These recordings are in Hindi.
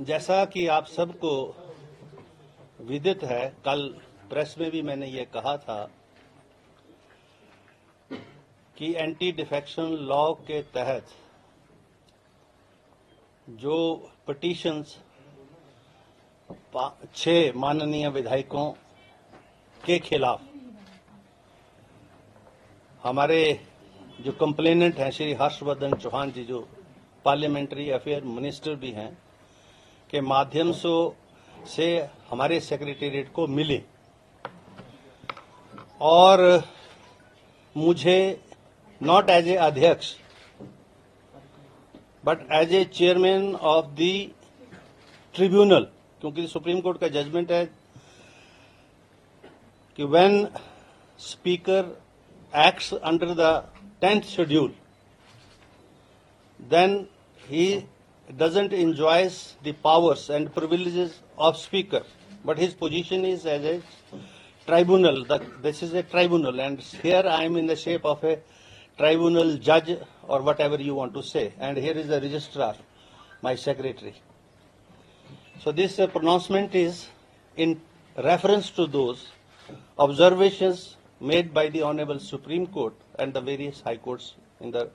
जैसा कि आप सबको विदित है, कल प्रेस में भी मैंने ये कहा था कि एंटी डिफेक्शन लॉ के तहत जो पिटीशंस 6 माननीय विधायकों के खिलाफ हमारे जो कंप्लेनेंट हैं श्री हर्षवर्धन चौहान जी, जो पार्लियामेंट्री अफेयर मिनिस्टर भी हैं, के माध्यम से हमारे सेक्रेटेरिएट को मिले और मुझे नॉट एज ए अध्यक्ष but as a chairman of the tribunal, क्योंकि सुप्रीम कोर्ट का जजमेंट है कि when speaker acts under the 10th schedule, then he doesn't enjoy the powers and privileges of speaker, but his position is as a tribunal. This is a tribunal, and here I am in the shape of a tribunal judge or whatever you want to say, and here is the registrar, my secretary. So this pronouncement is in reference to those observations made by the Honorable Supreme Court and the various High Courts in the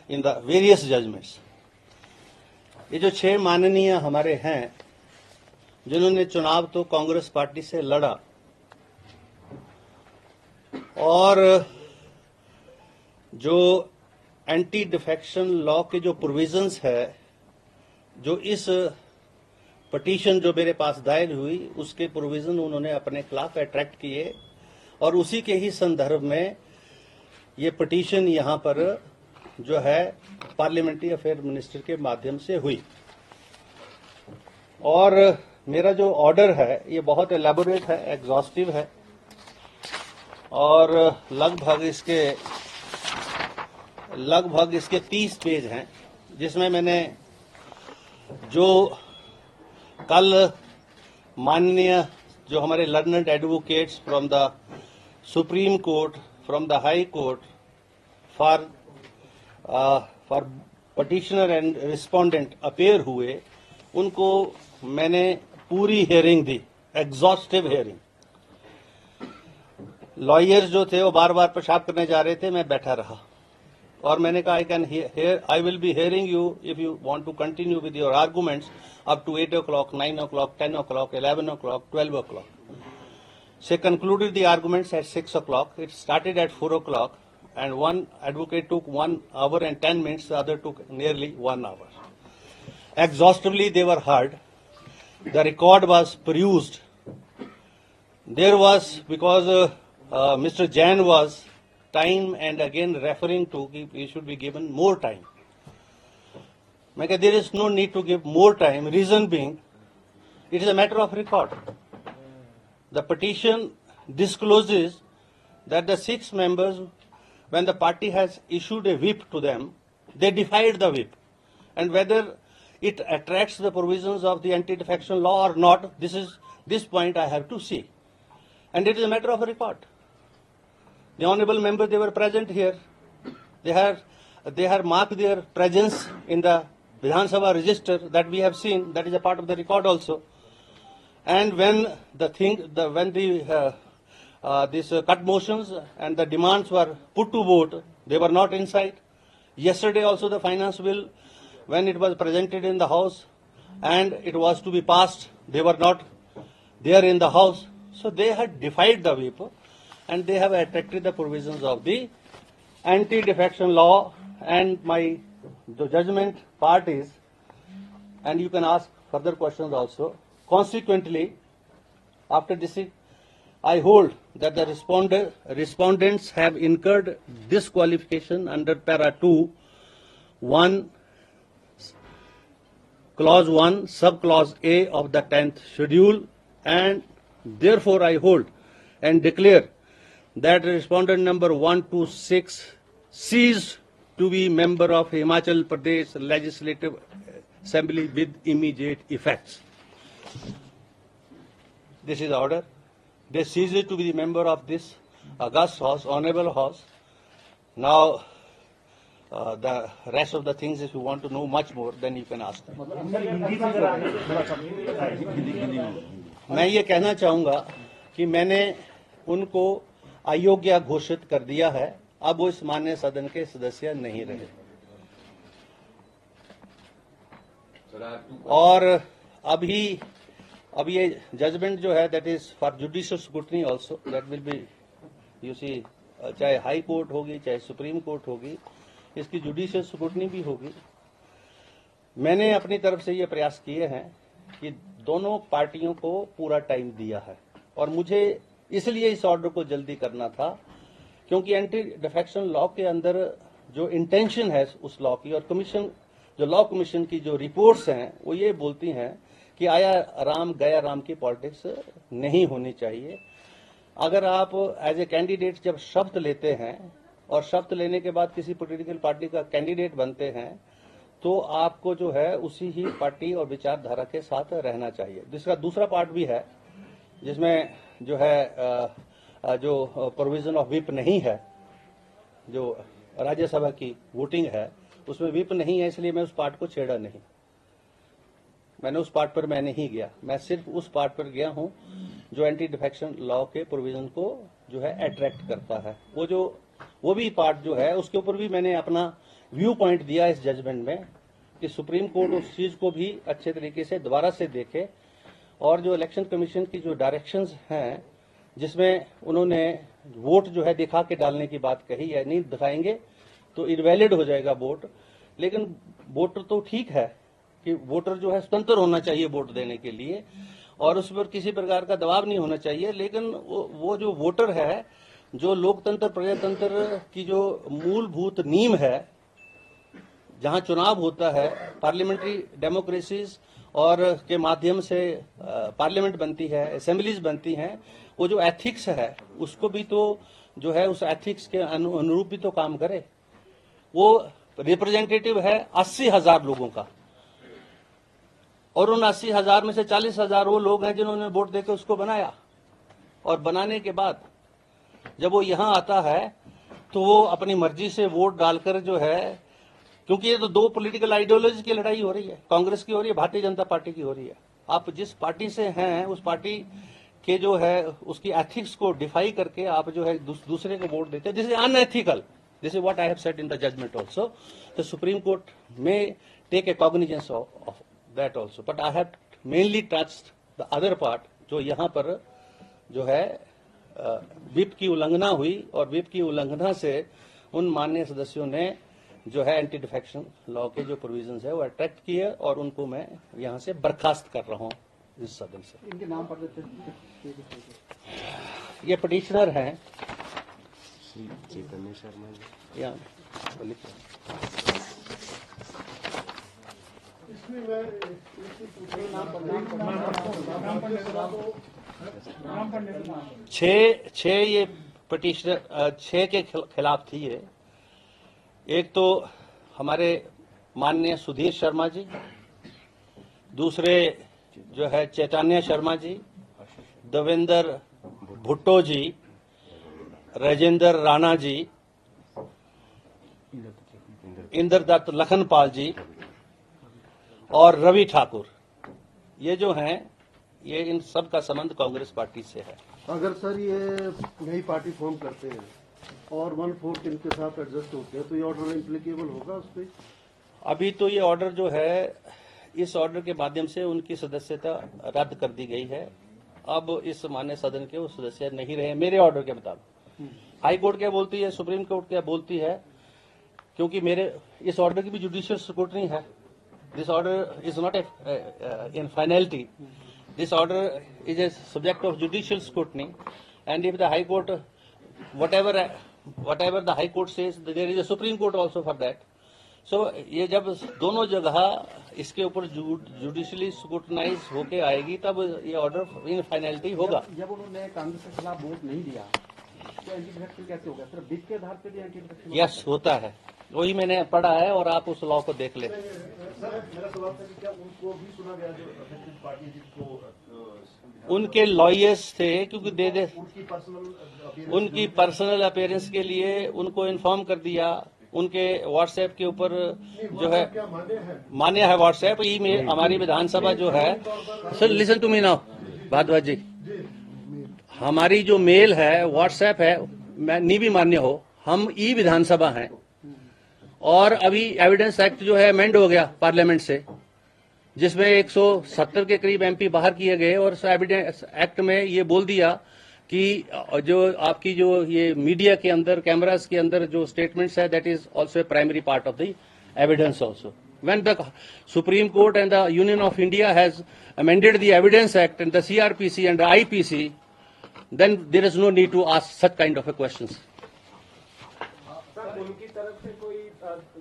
various judgments. ये जो 6 माननीय हमारे हैं जिन्होंने चुनाव तो कांग्रेस पार्टी से लड़ा और जो एंटी डिफेक्शन लॉ के जो प्रोविजंस है, जो इस पिटीशन जो मेरे पास दायर हुई उसके प्रोविजन उन्होंने अपने खिलाफ अट्रैक्ट किए और उसी के ही संदर्भ में ये पिटीशन यहां पर जो है पार्लियामेंट्री अफेयर मिनिस्टर के माध्यम से हुई। और मेरा जो ऑर्डर है ये बहुत एलैबोरेट है, एग्जॉस्टिव है और लगभग इसके 30 पेज हैं, जिसमें मैंने जो कल माननीय जो हमारे learned advocates from the supreme court, from the high court for petitioner and respondent appear हुए, उनको मैंने पूरी हियरिंग दी, एग्जॉस्टिव हियरिंग। लॉयर्स जो थे वो बार बार पेशाब करने जा रहे थे, मैं बैठा रहा और मैंने कहा I will be hearing you if you want to continue with your arguments up to 8 o'clock, 9 o'clock, 10 o'clock, 11 o'clock, 12 o'clock. She concluded the arguments at 6 o'clock. It started at 4 o'clock, and one advocate took 1 hour and 10 minutes, the other took nearly 1 hour. Exhaustively they were heard. The record was perused. There was, because Mr. Jain was time and again referring to he should be given more time. There is no need to give more time. Reason being, it is a matter of record. The petition discloses that the 6 members, when the party has issued a whip to them, they defied the whip. And whether it attracts the provisions of the anti-defection law or not, this point I have to see. And it is a matter of record. The honorable members, they were present here. They have marked their presence in the Vidhan Sabha register that we have seen, that is a part of the record also. And when these cut motions and the demands were put to vote, they were not inside. Yesterday also the finance bill, when it was presented in the House and it was to be passed, they were not there in the House. So they had defied the whip and they have attracted the provisions of the anti-defection law. And the judgment part is, and you can ask further questions also. Consequently, after this, I hold that the respondents have incurred disqualification under para 2, 1, clause 1, subclause A of the 10th schedule, and therefore I hold and declare that respondent number 126 ceased to be member of Himachal Pradesh Legislative Assembly with immediate effects. This is the order. They ceased to be the member of this august House, honorable House. Now, the rest of the things, if you want to know much more, then you can ask them. मैं ये कहना चाहूंगा कि मैंने उनको अयोग्य घोषित कर दिया है, अब वो इस माननीय सदन के सदस्य नहीं रहे। और अब ये जजमेंट जो है that is for judicial scrutiny also, that will be you see, चाहे हाई कोर्ट होगी चाहे सुप्रीम कोर्ट होगी, इसकी जुडिशियल स्क्रूटनी भी होगी। मैंने अपनी तरफ से ये प्रयास किए हैं कि दोनों पार्टियों को पूरा टाइम दिया है, और मुझे इसलिए इस ऑर्डर को जल्दी करना था क्योंकि एंटी डिफेक्शन लॉ के अंदर जो इंटेंशन है उस लॉ की, और कमीशन जो लॉ कमीशन की जो रिपोर्ट्स हैं वो ये बोलती हैं कि आया राम गया राम की पॉलिटिक्स नहीं होनी चाहिए। अगर आप एज ए कैंडिडेट जब शपथ लेते हैं और शपथ लेने के बाद किसी पॉलिटिकल पार्टी का कैंडिडेट बनते हैं तो आपको जो है उसी ही पार्टी और विचारधारा के साथ रहना चाहिए। जिसका दूसरा पार्ट भी है जिसमें जो है जो प्रोविजन ऑफ व्हिप नहीं है, जो राज्यसभा की वोटिंग है उसमें व्हिप नहीं है, इसलिए मैं उस पार्ट को छेड़ा नहीं। मैंने उस पार्ट पर मैं नहीं गया, मैं सिर्फ उस पार्ट पर गया हूं जो एंटी डिफेक्शन लॉ के प्रोविजन को जो है अट्रैक्ट करता है। वो भी पार्ट जो है उसके ऊपर भी मैंने अपना व्यू पॉइंट दिया इस जजमेंट में कि सुप्रीम कोर्ट उस चीज को भी अच्छे तरीके से दोबारा से देखे, और जो इलेक्शन कमीशन की जो डायरेक्शंस हैं जिसमें उन्होंने वोट जो है दिखा के डालने की बात कही है, नहीं दिखाएंगे तो इनवैलिड हो जाएगा वोट। लेकिन वोटर तो ठीक है कि वोटर जो है स्वतंत्र होना चाहिए वोट देने के लिए और उस पर किसी प्रकार का दबाव नहीं होना चाहिए, लेकिन वो जो वोटर है, जो लोकतंत्र प्रजातंत्र की जो मूलभूत नींव है, जहां चुनाव होता है, पार्लियामेंट्री डेमोक्रेसीज और के माध्यम से पार्लियामेंट बनती है, असेंबलीज बनती हैं, वो जो एथिक्स है उसको भी तो जो है उस एथिक्स के अनुरूप भी तो काम करे। वो रिप्रेजेंटेटिव है 80,000 लोगों का, और उन 80,000 में से 40,000 वो लोग हैं जिन्होंने वोट देकर उसको बनाया, और बनाने के बाद जब वो यहां आता है तो वो अपनी मर्जी से वोट डालकर जो है, क्योंकि ये तो दो पॉलिटिकल आइडियोलॉजी की लड़ाई हो रही है, कांग्रेस की हो रही है, भारतीय जनता पार्टी की हो रही है। आप जिस पार्टी से हैं उस पार्टी के जो है उसकी एथिक्स को डिफाई करके आप जो है दूसरे को वोट देते हैं, this is unethical. This is what I have said in the judgement also. The supreme court में take a cognizance of that also, but I have mainly touched the other part, जो यहाँ पर जो है व्हिप की उल्लंघना हुई, और व्हिप की उल्लंघना से उन माननीय सदस्यों ने जो है एंटी डिफेक्शन लॉ के जो प्रोविजंस है वो अट्रैक्ट किए, और उनको मैं यहाँ से बर्खास्त कर रहा हूँ इस सदन से। इनके नाम पर ये पिटिशनर हैं श्री चैतन्य शर्मा जी। यहाँ लिखिए। छह ये पिटिशनर 6 के खिलाफ थी ये। एक तो हमारे माननीय सुधीर शर्मा जी, दूसरे जो है चैतन्य शर्मा जी, देवेंद्र भुट्टो जी, राजेंद्र राणा जी, इंद्रदत्त लखनपाल जी और रवि ठाकुर। ये जो हैं ये इन सब का संबंध कांग्रेस पार्टी से है। अगर सर ये नई पार्टी फॉर्म करते हैं और 1/4 इनके साथ एडजस्ट होते हैं तो ये ऑर्डर इम्प्लीकेबल होगा उस पर? अभी तो ये ऑर्डर जो है, इस ऑर्डर के माध्यम से उनकी सदस्यता रद्द कर दी गई है। अब इस माननीय सदन के वो सदस्य नहीं रहे मेरे ऑर्डर के मुताबिक। हाई कोर्ट क्या बोलती है, सुप्रीम कोर्ट क्या बोलती है, क्योंकि मेरे इस ऑर्डर की भी जुडिशियल स्क्रूटनी है। This order is not in finality, this order is a subject of judicial scrutiny, and if the high court whatever the high court says, there is a supreme court also for that. So ये जब दोनों जगह इसके ऊपर जुडिशियली स्क्रूटनाइज होके आएगी तब ये ऑर्डर इन फाइनलिटी होगा। जब उन्होंने कांग्रेस के खिलाफ वोट नहीं दिया तो एंटी डिफेक्शन कैसे होगा? सिर्फ विप के आधार पर भी एंटी डिफेक्शन? यस, होता है, वही मैंने पढ़ा है और आप उस लॉ को देख ले। मेरा सवाल था कि क्या उनको भी सुना गया जो अफेक्टेड पार्टी जिसको उनके लॉयर्स थे, क्योंकि उनकी पर्सनल पर्सनल अपीयरेंस के लिए उनको इन्फॉर्म कर दिया उनके व्हाट्सएप के ऊपर जो है क्या मान्य है? मान्य है व्हाट्सएप ईमेल। हमारी विधानसभा जो है, sir listen to me now Bhardwaj ji, हमारी जो मेल है व्हाट्सएप है, मैं नहीं भी मान्य हो, हम ई विधानसभा हैं और अभी एविडेंस एक्ट जो है अमेंड हो गया पार्लियामेंट से, जिसमें 170 के करीब एमपी बाहर किए गए और उस एविडेंस एक्ट में ये बोल दिया कि जो आपकी जो ये मीडिया के अंदर कैमरास के अंदर जो स्टेटमेंट्स है that is also a primary part of the evidence also. When the supreme Court and the Union of India has amended the evidence act and the CrPC and the IPC, then there is no need to ask such kind of a questions. उनकी तरफ से कोई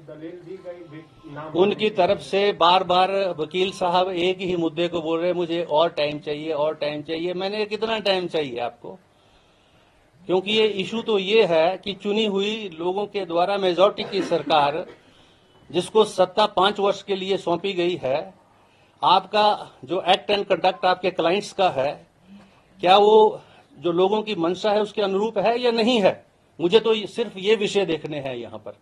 दलील दी गई नाम? उनकी तरफ से बार बार वकील साहब एक ही मुद्दे को बोल रहे हैं, मुझे और टाइम चाहिए और टाइम चाहिए। मैंने कितना टाइम चाहिए आपको? क्योंकि ये इशू तो ये है कि चुनी हुई लोगों के द्वारा मेजॉरिटी की सरकार, जिसको सत्ता 5 वर्ष के लिए सौंपी गई है, आपका जो एक्ट एंड कंडक्ट आपके क्लाइंट्स का है, क्या वो जो लोगों की मंशा है उसके अनुरूप है या नहीं है? मुझे तो सिर्फ ये विषय देखने हैं यहाँ पर।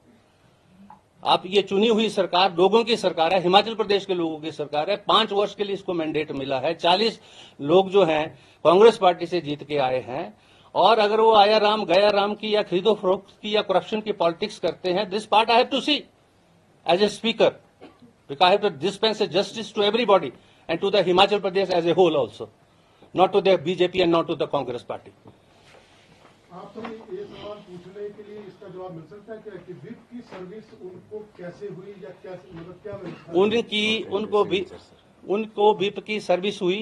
आप ये चुनी हुई सरकार लोगों की सरकार है, हिमाचल प्रदेश के लोगों की सरकार है, 5 वर्ष के लिए इसको मैंडेट मिला है। 40 लोग जो हैं कांग्रेस पार्टी से जीत के आए हैं, और अगर वो आया राम गया राम की या खरीदो फरोख्त की या करप्शन की पॉलिटिक्स करते हैं, this part I have to see as a speaker, because I have to dispense justice to everybody and to the Himachal Pradesh as a whole also, not to the BJP and not to the Congress party. आपसे ये सवाल पूछने के लिए इसका जवाब मिल सकता है क्या कि विप की सर्विस उनको कैसे हुई या क्या, मतलब क्या व्यवस्था? उनको विप की सर्विस हुई,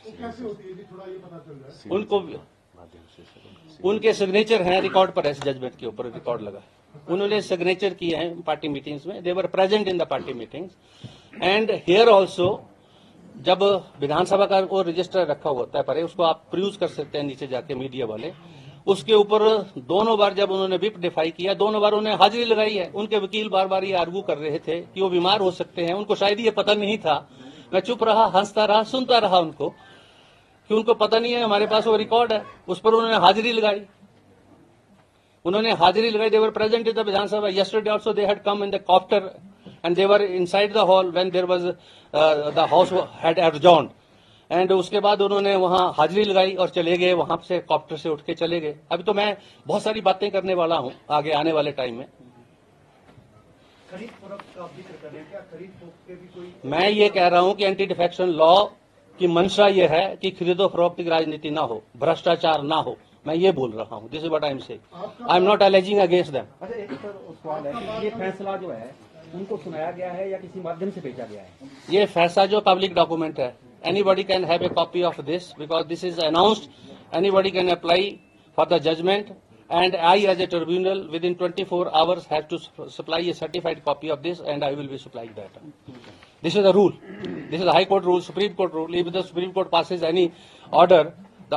वो कैसे होती है जी, थोड़ा ये पता चल रहा है? उनको उनके सिग्नेचर हैं, रिकॉर्ड पर है, जजमेंट के ऊपर रिकॉर्ड लगा, उन्होंने सिग्नेचर किए हैं पार्टी मीटिंग्स में, they were present in the party meetings and here also. जब विधानसभा का वो रजिस्टर रखा होता है परे, उसको आप प्रूव कर सकते हैं नीचे जाके मीडिया वाले, उसके ऊपर दोनों बार जब उन्होंने विप डिफाई किया, दोनों बार उन्होंने हाजिरी लगाई है। उनके वकील बार बार ये आर्गू कर रहे थे कि वो बीमार हो सकते हैं, उनको शायद ये पता नहीं था। मैं चुप रहा, हंसता रहा, सुनता रहा उनको, कि उनको पता नहीं है, हमारे पास वो रिकॉर्ड है। उस पर उन्होंने हाजिरी लगाई, they were present in the Vidhan Sabha. Yesterday also they had come in the copter and they were inside the hall when there was the house had adjourned, and उसके बाद उन्होंने वहां हाजिरी लगाई और चले गए, वहां से कॉप्टर से उठ के चले गए। अभी तो मैं बहुत सारी बातें करने वाला हूं आगे आने वाले टाइम में। खरीद फरोख्त का जिक्र करें, क्या खरीद फरोख्त के भी कोई? मैं ये कह रहा हूं कि एंटी डिफेक्शन लॉ की मंशा ये है कि खरीदो फरोख्त की राजनीति ना हो, भ्रष्टाचार ना हो। मैं ये बोल रहा हूं, this is what I am saying, I am not aliasing against them. अच्छा, एक सवाल है कि ये फैसला जो है उनको सुनाया गया है या किसी माध्यम से भेजा गया है? ये फैसला जो पब्लिक डॉक्यूमेंट है, anybody can have a copy of this because this is announced, anybody can apply for the judgment, and I as a tribunal within 24 hours have to supply a certified copy of this, and I will be supplying that. This is the rule, this is the High Court rule, Supreme Court rule. If the Supreme Court passes any order,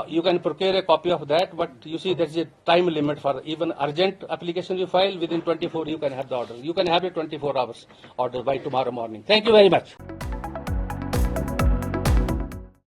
you can procure a copy of that, but you see there is a time limit for even urgent application you file, within 24 you can have the order. You can have a 24 hours order by tomorrow morning. Thank you very much.